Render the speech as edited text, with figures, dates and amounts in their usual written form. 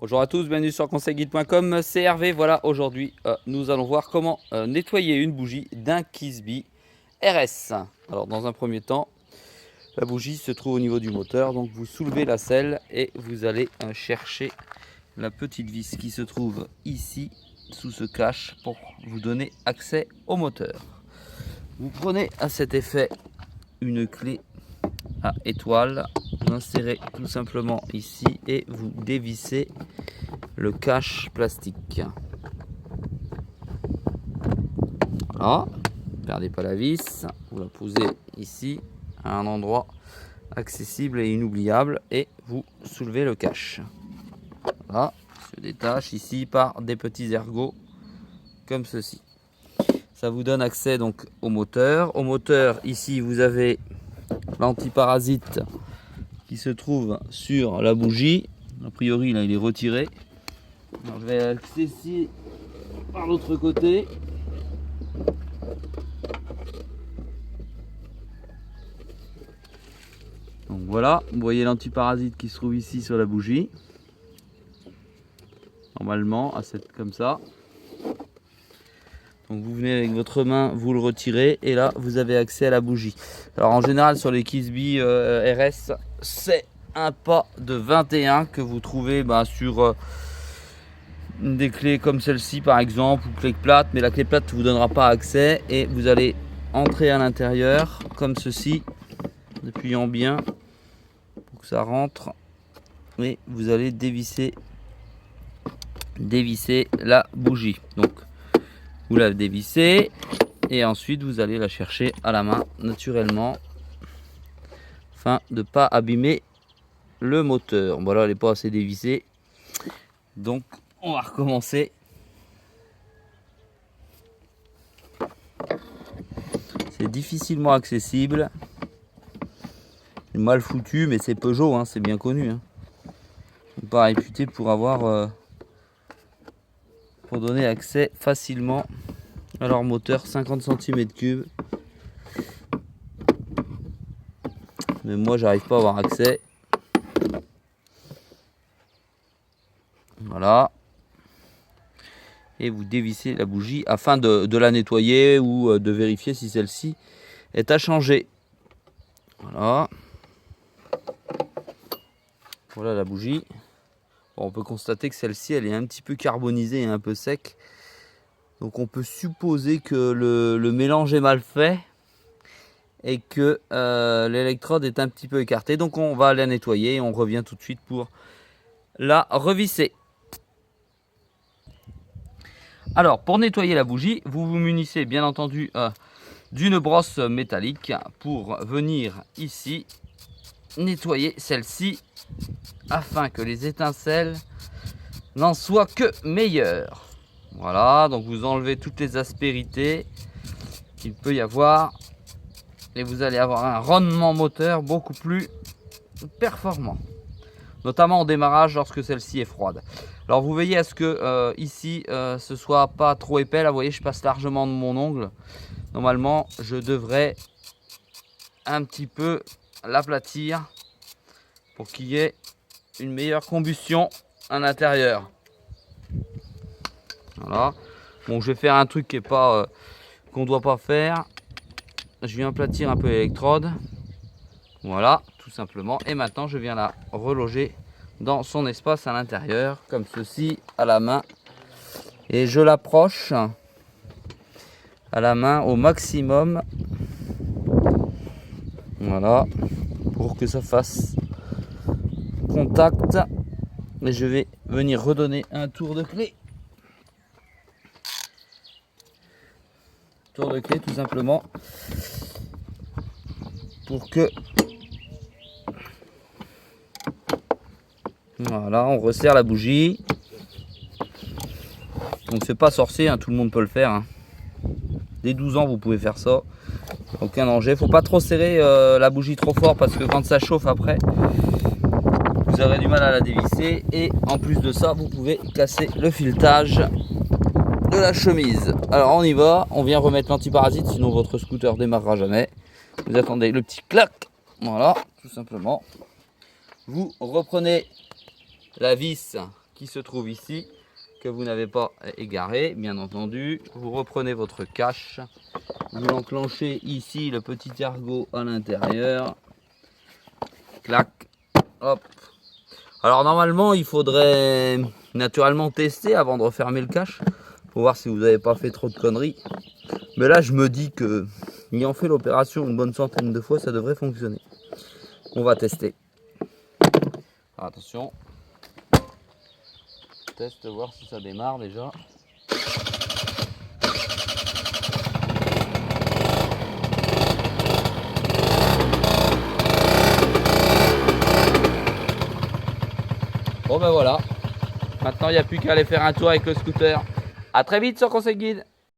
Bonjour à tous, bienvenue sur conseilguide.com, c'est Hervé. Voilà, aujourd'hui nous allons voir comment nettoyer une bougie d'un Kisby RS. Alors dans un premier temps, la bougie se trouve au niveau du moteur, donc vous soulevez la selle et vous allez chercher la petite vis qui se trouve ici sous ce cache pour vous donner accès au moteur. Vous prenez à cet effet une clé à étoile, vous insérez tout simplement ici et vous dévissez le cache plastique. Voilà, ne perdez pas la vis, vous la posez ici à un endroit accessible et inoubliable et vous soulevez le cache. Voilà, il se détache ici par des petits ergots comme ceci. Ça vous donne accès donc au moteur. Au moteur, ici vous avez l'antiparasite qui se trouve sur la bougie. A priori là il est retiré. Alors, je vais accéder par l'autre côté. Donc voilà, vous voyez l'antiparasite qui se trouve ici sur la bougie. Normalement, à cette comme ça. Donc vous venez avec votre main, vous le retirez et là vous avez accès à la bougie. Alors en général sur les Kisby RS, c'est un pas de 21 que vous trouvez sur des clés comme celle-ci par exemple, ou clé plate, mais la clé plate ne vous donnera pas accès et vous allez entrer à l'intérieur comme ceci, en appuyant bien pour que ça rentre et vous allez dévisser la bougie. Donc vous la dévissez et ensuite vous allez la chercher à la main naturellement afin de ne pas abîmer le moteur. Voilà, elle n'est pas assez dévissée, donc on va recommencer. C'est difficilement accessible, mal foutu, mais c'est Peugeot, hein, c'est bien connu, hein. Ils sont pas réputés pour pour donner accès facilement à leur moteur 50 cm3. Mais moi j'arrive pas à avoir accès. Voilà. Et vous dévissez la bougie afin de la nettoyer ou de vérifier si celle-ci est à changer. Voilà. Voilà la bougie. Bon, on peut constater que celle-ci elle est un petit peu carbonisée et un peu sec. Donc on peut supposer que le mélange est mal fait et que l'électrode est un petit peu écartée. Donc on va la nettoyer et on revient tout de suite pour la revisser. Alors pour nettoyer la bougie, vous vous munissez bien entendu d'une brosse métallique pour venir ici nettoyer celle-ci afin que les étincelles n'en soient que meilleures. Voilà, donc vous enlevez toutes les aspérités qu'il peut y avoir et vous allez avoir un rendement moteur beaucoup plus performant, notamment au démarrage lorsque celle-ci est froide. Alors vous veillez à ce que ici ce soit pas trop épais. Là vous voyez, je passe largement de mon ongle. Normalement je devrais un petit peu l'aplatir pour qu'il y ait une meilleure combustion à l'intérieur. Voilà. Bon, je vais faire un truc qui est pas qu'on doit pas faire. Je viens aplatir un peu l'électrode. Voilà, tout simplement. Et maintenant, je viens la reloger dans son espace à l'intérieur, comme ceci, à la main. Et je l'approche à la main au maximum. Voilà, pour que ça fasse contact. Et je vais venir redonner un tour de clé. Tour de clé tout simplement pour que voilà, on resserre la bougie. Donc c'est pas sorcier, hein, tout le monde peut le faire, hein. Dès 12 ans vous pouvez faire ça, aucun danger. Faut pas trop serrer la bougie trop fort parce que quand ça chauffe après vous aurez du mal à la dévisser et en plus de ça vous pouvez casser le filetage de la chemise. Alors on y va, on vient remettre l'antiparasite, sinon votre scooter démarrera jamais. Vous attendez le petit clac, voilà, tout simplement. Vous reprenez la vis qui se trouve ici, que vous n'avez pas égaré, bien entendu. Vous reprenez votre cache, vous l'enclenchez ici, le petit ergot à l'intérieur. Clac, hop. Alors normalement, il faudrait naturellement tester avant de refermer le cache, pour voir si vous n'avez pas fait trop de conneries. Mais là, je me dis que, ayant fait l'opération une bonne centaine de fois, ça devrait fonctionner. On va tester. Alors, attention. Teste, voir si ça démarre déjà. Bon ben voilà. Maintenant, il n'y a plus qu'à aller faire un tour avec le scooter. A très vite sur Conseil Guide.